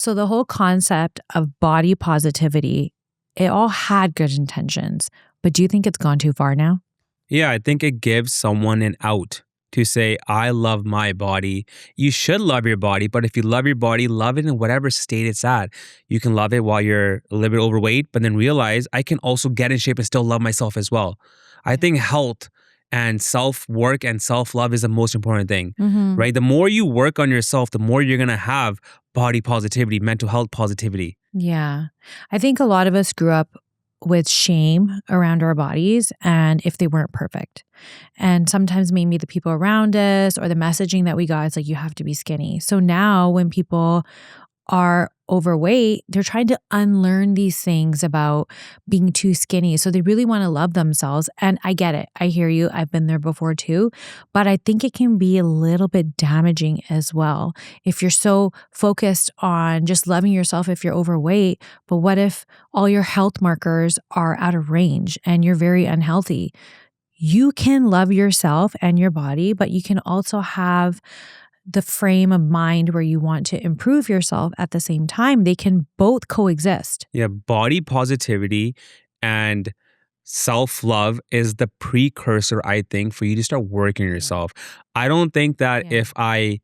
So the whole concept of body positivity, it all had good intentions, but do you think it's gone too far now? Yeah, I think it gives someone an out to say, I love my body. You should love your body, but if you love your body, love it in whatever state it's at. You can love it while you're a little bit overweight, but then realize I can also get in shape and still love myself as well. I think health and self-work and self-love is the most important thing, right? The more you work on yourself, the more you're going to have body positivity, mental health positivity. Yeah. I think a lot of us grew up with shame around our bodies and if they weren't perfect. And sometimes maybe the people around us or the messaging that we got is like, you have to be skinny. So now when people are overweight, they're trying to unlearn these things about being too skinny. So they really want to love themselves. And I get it. I hear you. I've been there before too. But I think it can be a little bit damaging as well. If you're so focused on just loving yourself if you're overweight, but what if all your health markers are out of range and you're very unhealthy? You can love yourself and your body, but you can also have the frame of mind where you want to improve yourself at the same time. They can both coexist. Yeah, body positivity and self-love is the precursor, I think, for you to start working on yourself. I don't think that if I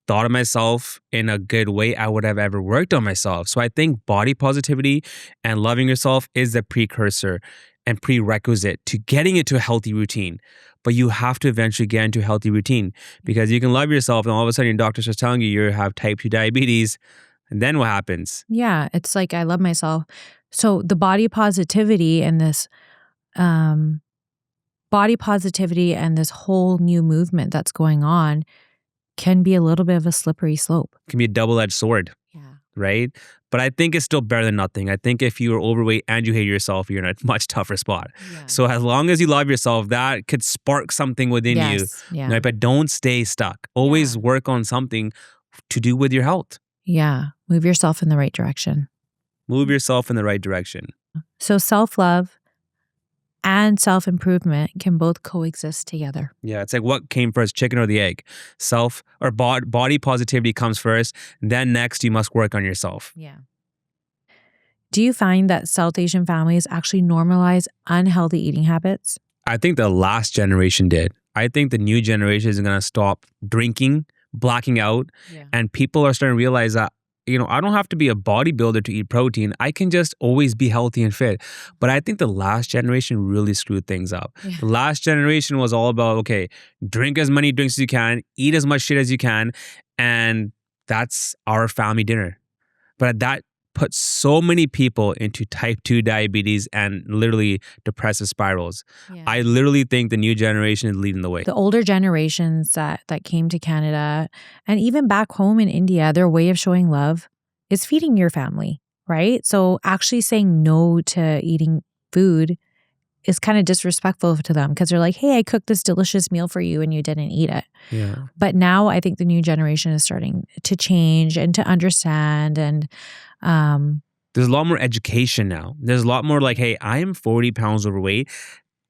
thought of myself in a good way, I would have ever worked on myself. So I think body positivity and loving yourself is the precursor and prerequisite to getting into a healthy routine. But you have to eventually get into a healthy routine because you can love yourself and all of a sudden your doctor starts telling you you have type 2 diabetes. And then what happens? Yeah, it's like I love myself. So the body positivity and this whole new movement that's going on can be a little bit of a slippery slope. It can be a double-edged sword. Right? But I think it's still better than nothing. I think if you are overweight and you hate yourself, you're in a much tougher spot. So as long as you love yourself, that could spark something within you. Right? But don't stay stuck. Always work on something to do with your health. Yeah. Move yourself in the right direction. Move yourself in the right direction. So self-love and self-improvement can both coexist together. Yeah, it's like what came first, chicken or the egg? Self or body positivity comes first, then next you must work on yourself. Yeah. Do you find that South Asian families actually normalize unhealthy eating habits? I think the last generation did. I think the new generation is going to stop drinking, blacking out, and people are starting to realize that I don't have to be a bodybuilder to eat protein. I can just always be healthy and fit. But I think the last generation really screwed things up. The last generation was all about, okay, drink as many drinks as you can, eat as much shit as you can, and that's our family dinner. But that put so many people into type 2 diabetes and literally depressive spirals. I literally think the new generation is leading the way. The older generations that came to Canada and even back home in India, their way of showing love is feeding your family, right? So actually saying no to eating food is kind of disrespectful to them because they're like, hey, I cooked this delicious meal for you and you didn't eat it. Yeah. But now I think the new generation is starting to change and to understand and there's a lot more education now. There's a lot more like, hey, I am 40 pounds overweight.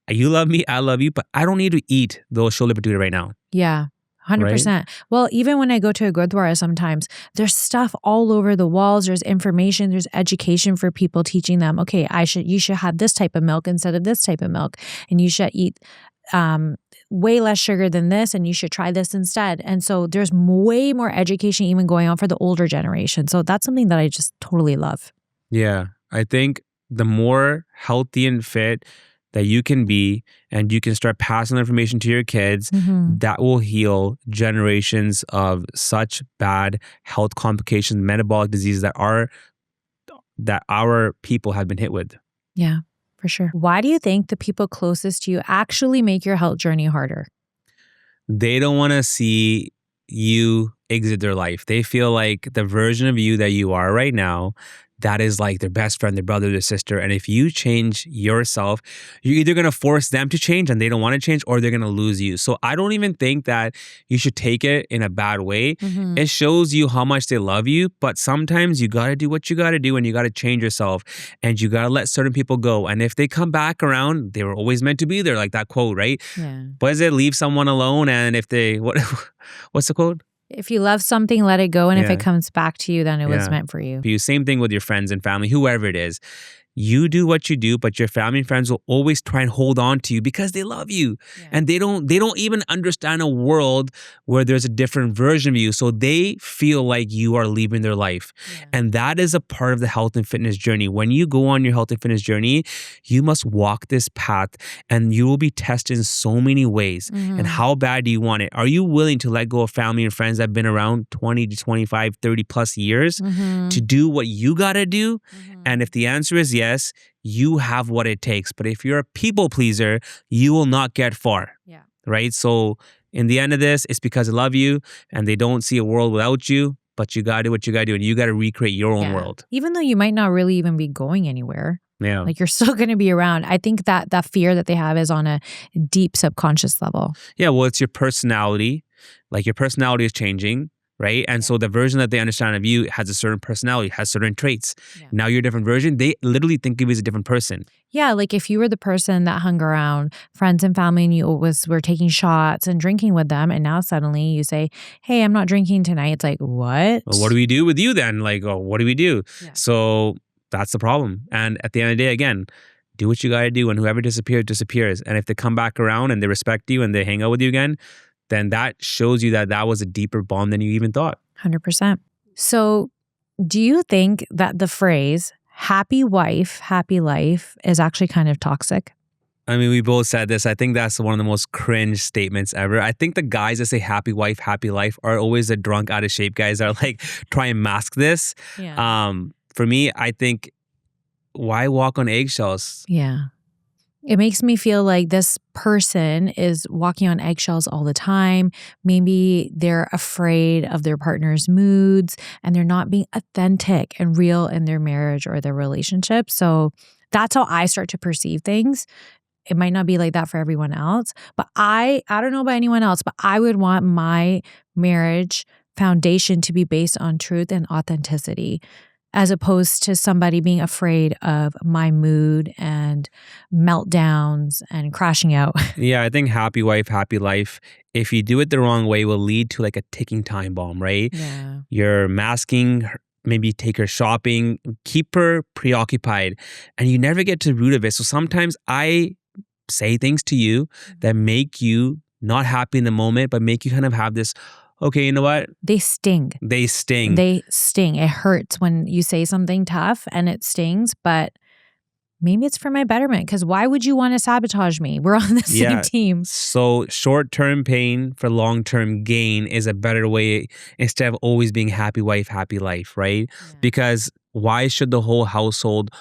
You love me, I love you, but I don't need to eat those chole bhature right now. Yeah, 100%. Right? Well, even when I go to a gurdwara sometimes, there's stuff all over the walls. There's information, there's education for people teaching them, okay, you should have this type of milk instead of this type of milk. And you should eat way less sugar than this and you should try this instead. And so there's way more education even going on for the older generation. So that's something that I just totally love. Yeah, I think the more healthy and fit that you can be and you can start passing the information to your kids, that will heal generations of such bad health complications, metabolic diseases that our people have been hit with. Yeah. For sure. Why do you think the people closest to you actually make your health journey harder? They don't want to see you exit their life. They feel like the version of you that you are right now, that is like their best friend, their brother, their sister. And if you change yourself, you're either going to force them to change and they don't want to change, or they're going to lose you. So I don't even think that you should take it in a bad way. It shows you how much they love you, but sometimes you got to do what you got to do and you got to change yourself and you got to let certain people go. And if they come back around, they were always meant to be there, like that quote, right? Yeah. What is it? Leave someone alone. And if they, what's the quote? If you love something, let it go. And if Yeah. it comes back to you, then it was Yeah. meant for you. Same thing with your friends and family, whoever it is. You do what you do, but your family and friends will always try and hold on to you because they love you. Yeah. And they don't even understand a world where there's a different version of you. So they feel like you are leaving their life. Yeah. And that is a part of the health and fitness journey. When you go on your health and fitness journey, you must walk this path and you will be tested in so many ways. And how bad do you want it? Are you willing to let go of family and friends that have been around 20 to 25, 30 plus years to do what you got to do? And if the answer is yes, you have what it takes. But if you're a people pleaser, you will not get far. Yeah. Right? So in the end of this, it's because they love you and they don't see a world without you, but you got to do what you got to do and you got to recreate your own world. Even though you might not really even be going anywhere. Yeah. Like you're still going to be around. I think that fear that they have is on a deep subconscious level. Yeah. Well, it's your personality. Like your personality is changing. Right. And so the version that they understand of you has a certain personality, has certain traits. Yeah. Now you're a different version. They literally think of you as a different person. Yeah. Like if you were the person that hung around friends and family and you were taking shots and drinking with them. And now suddenly you say, hey, I'm not drinking tonight. It's like, what? Well, what do we do with you then? Like, oh, what do we do? Yeah. So that's the problem. And at the end of the day, again, do what you got to do. And whoever disappears, disappears. And if they come back around and they respect you and they hang out with you again, then that shows you that was a deeper bond than you even thought. 100%. So do you think that the phrase happy wife, happy life is actually kind of toxic? I mean, we both said this. I think that's one of the most cringe statements ever. I think the guys that say happy wife, happy life are always the drunk, out of shape guys that are like, try and mask this. Yeah. For me, I think, why walk on eggshells? Yeah. It makes me feel like this person is walking on eggshells all the time. Maybe they're afraid of their partner's moods and they're not being authentic and real in their marriage or their relationship. So that's how I start to perceive things. It might not be like that for everyone else, but I don't know about anyone else, but I would want my marriage foundation to be based on truth and authenticity, as opposed to somebody being afraid of my mood and meltdowns and crashing out. Yeah, I think happy wife, happy life, if you do it the wrong way, will lead to like a ticking time bomb, right? Yeah. You're masking her, maybe take her shopping, keep her preoccupied, and you never get to the root of it. So sometimes I say things to you that make you not happy in the moment, but make you kind of have this, okay, you know what? They sting. They sting. They sting. It hurts when you say something tough and it stings, but maybe it's for my betterment, because why would you want to sabotage me? We're on the same team. So short-term pain for long-term gain is a better way, instead of always being happy wife, happy life, right? Yeah. Because why should the whole household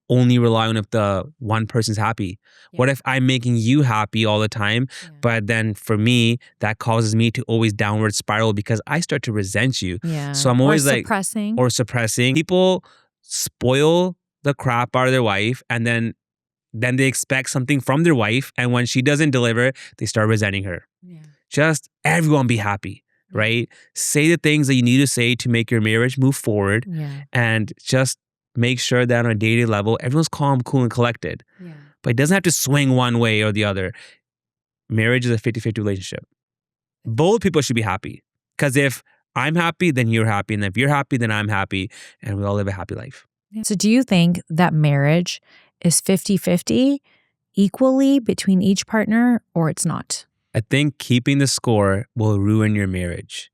only rely on if the one person's happy? Yeah. What if I'm making you happy all the time, but then for me, that causes me to always downward spiral because I start to resent you. Yeah. So I'm always suppressing. People spoil the crap out of their wife, and then they expect something from their wife, and when she doesn't deliver, they start resenting her. Yeah. Just everyone be happy, right? Say the things that you need to say to make your marriage move forward, and just make sure that on a daily level, everyone's calm, cool, and collected. Yeah. But it doesn't have to swing one way or the other. Marriage is a 50-50 relationship. Both people should be happy. Because if I'm happy, then you're happy. And if you're happy, then I'm happy. And we all live a happy life. Yeah. So do you think that marriage is 50-50 equally between each partner, or it's not? I think keeping the score will ruin your marriage.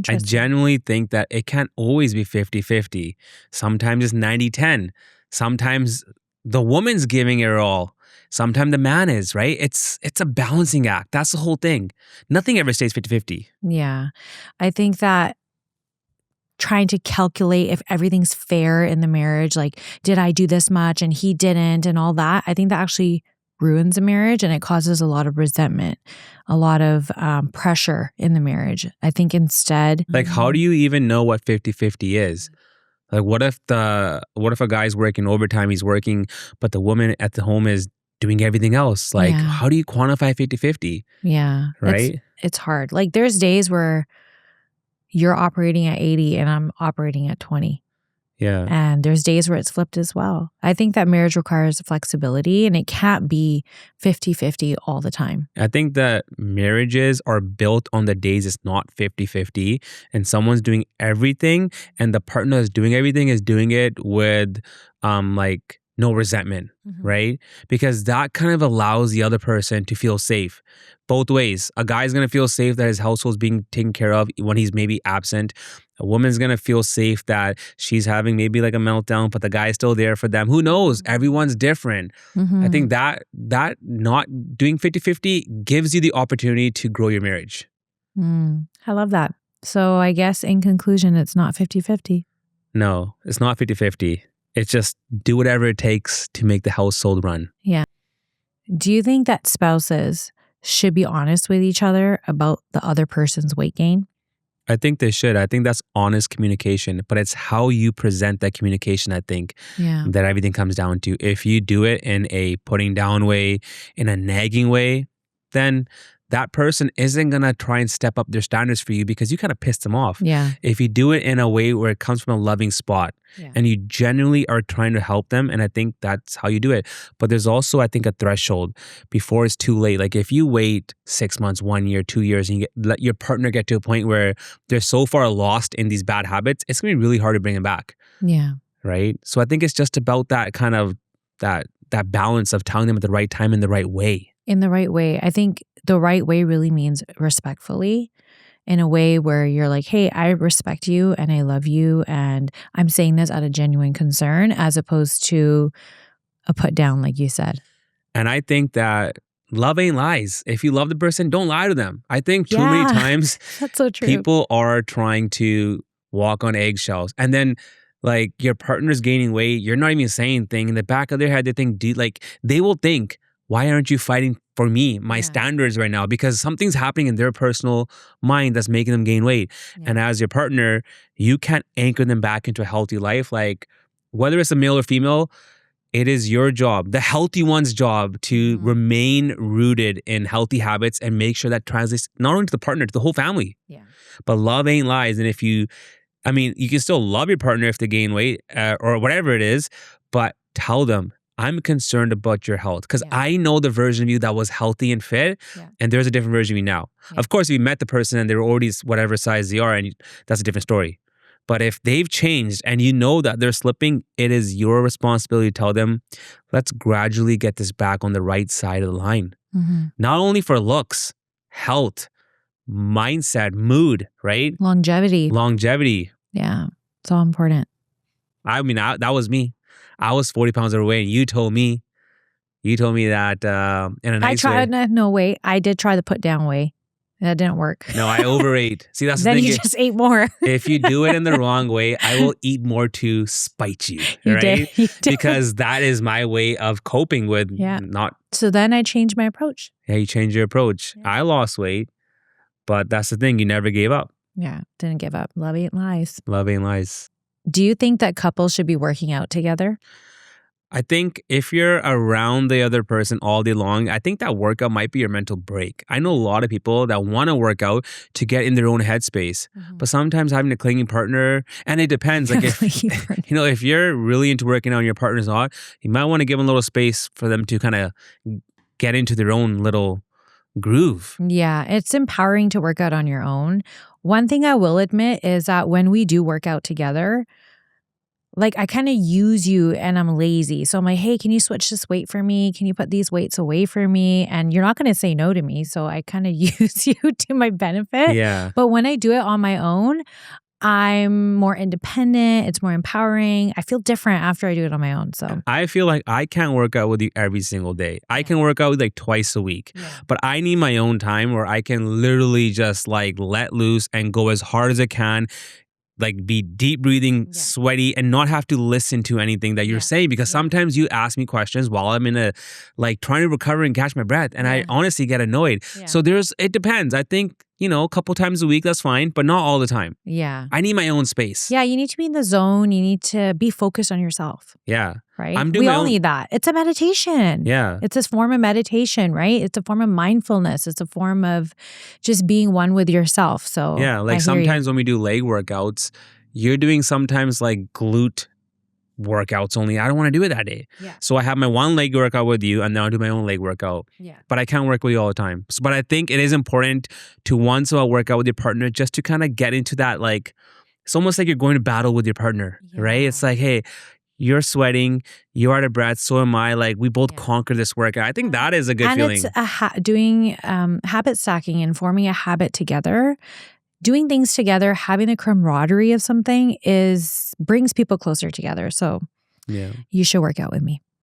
I genuinely think that it can't always be 50-50. Sometimes it's 90-10. Sometimes the woman's giving it all. Sometimes the man is, right? It's a balancing act. That's the whole thing. Nothing ever stays 50-50. Yeah. I think that trying to calculate if everything's fair in the marriage, like, did I do this much and he didn't and all that, I think that actually ruins a marriage, and it causes a lot of resentment, a lot of pressure in the marriage. I think instead, like, how do you even know what 50-50 is? Like, what if a guy's working overtime, he's working, but the woman at the home is doing everything else? Like, how do you quantify 50-50? Yeah. Right? It's hard. Like, there's days where you're operating at 80 and I'm operating at 20. Yeah. And there's days where it's flipped as well. I think that marriage requires flexibility and it can't be 50-50 all the time. I think that marriages are built on the days it's not 50-50 and someone's doing everything and the partner that's doing everything is doing it with like no resentment, right? Because that kind of allows the other person to feel safe both ways. A guy's going to feel safe that his household's being taken care of when he's maybe absent. A woman's going to feel safe that she's having maybe like a meltdown, but the guy's still there for them. Who knows? Everyone's different. I think that not doing 50-50 gives you the opportunity to grow your marriage. I love that. So I guess in conclusion, it's not 50-50. No, it's not 50-50. It's just do whatever it takes to make the household run. Yeah. Do you think that spouses should be honest with each other about the other person's weight gain? I think they should. I think that's honest communication, but it's how you present that communication, I think, that everything comes down to. If you do it in a putting down way, in a nagging way, then that person isn't going to try and step up their standards for you because you kind of pissed them off. Yeah. If you do it in a way where it comes from a loving spot and you genuinely are trying to help them, and I think that's how you do it. But there's also, I think, a threshold before it's too late. Like if you wait 6 months, 1 year, 2 years, and let your partner get to a point where they're so far lost in these bad habits, it's going to be really hard to bring them back. Yeah. Right? So I think it's just about that kind of, that balance of telling them at the right time in the right way. In the right way. I think the right way really means respectfully, in a way where you're like, hey, I respect you and I love you and I'm saying this out of genuine concern as opposed to a put down, like you said. And I think that love ain't lies. If you love the person, don't lie to them. I think too many times that's so true. People are trying to walk on eggshells and then like your partner's gaining weight, you're not even saying anything. In the back of their head, they will think, why aren't you fighting for me, my standards right now? Because something's happening in their personal mind that's making them gain weight. And as your partner, you can't anchor them back into a healthy life. Like whether it's a male or female, it is your job, the healthy one's job, to remain rooted in healthy habits and make sure that translates not only to the partner, to the whole family. Yeah. But love ain't lies. And you can still love your partner if they gain weight or whatever it is, but tell them, I'm concerned about your health because I know the version of you that was healthy and fit, and there's a different version of you now. Of course, if you met the person and they're already whatever size they are, and that's a different story. But if they've changed and you know that they're slipping, it is your responsibility to tell them, let's gradually get this back on the right side of the line. Not only for looks, health, mindset, mood, right? Longevity. Yeah. It's all important. I mean, that was me. I was 40 pounds overweight and you told me that in a nice way. No way. I did try the put down way. That didn't work. No, I overate. See, that's the then thing. You just ate more. If you do it in the wrong way, I will eat more to spite you. You right? did. Because that is my way of coping with not. So then I changed my approach. Yeah, you changed your approach. I lost weight, but that's the thing. You never gave up. Yeah, didn't give up. Love ain't lies. Love ain't lies. Do you think that couples should be working out together? I think if you're around the other person all day long, I think that workout might be your mental break. I know a lot of people that want to work out to get in their own headspace, but sometimes having a clinging partner, and it depends. Like if you're really into working out and your partner's not, you might want to give them a little space for them to kind of get into their own little groove. Yeah, it's empowering to work out on your own. One thing I will admit is that when we do work out together, like I kind of use you and I'm lazy. So I'm like, hey, can you switch this weight for me? Can you put these weights away for me? And you're not going to say no to me. So I kind of use you to my benefit. Yeah. But when I do it on my own, I'm more independent. It's more empowering. I feel different after I do it on my own. So I feel like I can't work out with you every single day. I can work out like twice a week, but I need my own time where I can literally just like let loose and go as hard as I can. Like be deep breathing, sweaty, and not have to listen to anything that you're saying, because sometimes you ask me questions while I'm in trying to recover and catch my breath, and I honestly get annoyed. So it depends. I think, a couple times a week, that's fine, but not all the time. Yeah. I need my own space. Yeah, you need to be in the zone. You need to be focused on yourself. Yeah. Right? We all need that. It's a meditation. Yeah. It's a form of meditation, right? It's a form of mindfulness. It's a form of just being one with yourself. So yeah, like sometimes when we do leg workouts, you're doing sometimes like glute workouts only. I don't want to do it that day. Yeah. So I have my one leg workout with you and then I'll do my own leg workout. Yeah. But I can't work with you all the time. So, but I think it is important to once in a while work out with your partner just to kind of get into that, like, it's almost like you're going to battle with your partner, right? It's like, hey, you're sweating, you're out of breath, so am I. Like, we both conquer this workout. I think that is a good feeling. And it's doing habit stacking and forming a habit together. Doing things together, having the camaraderie of something brings people closer together. So you should work out with me.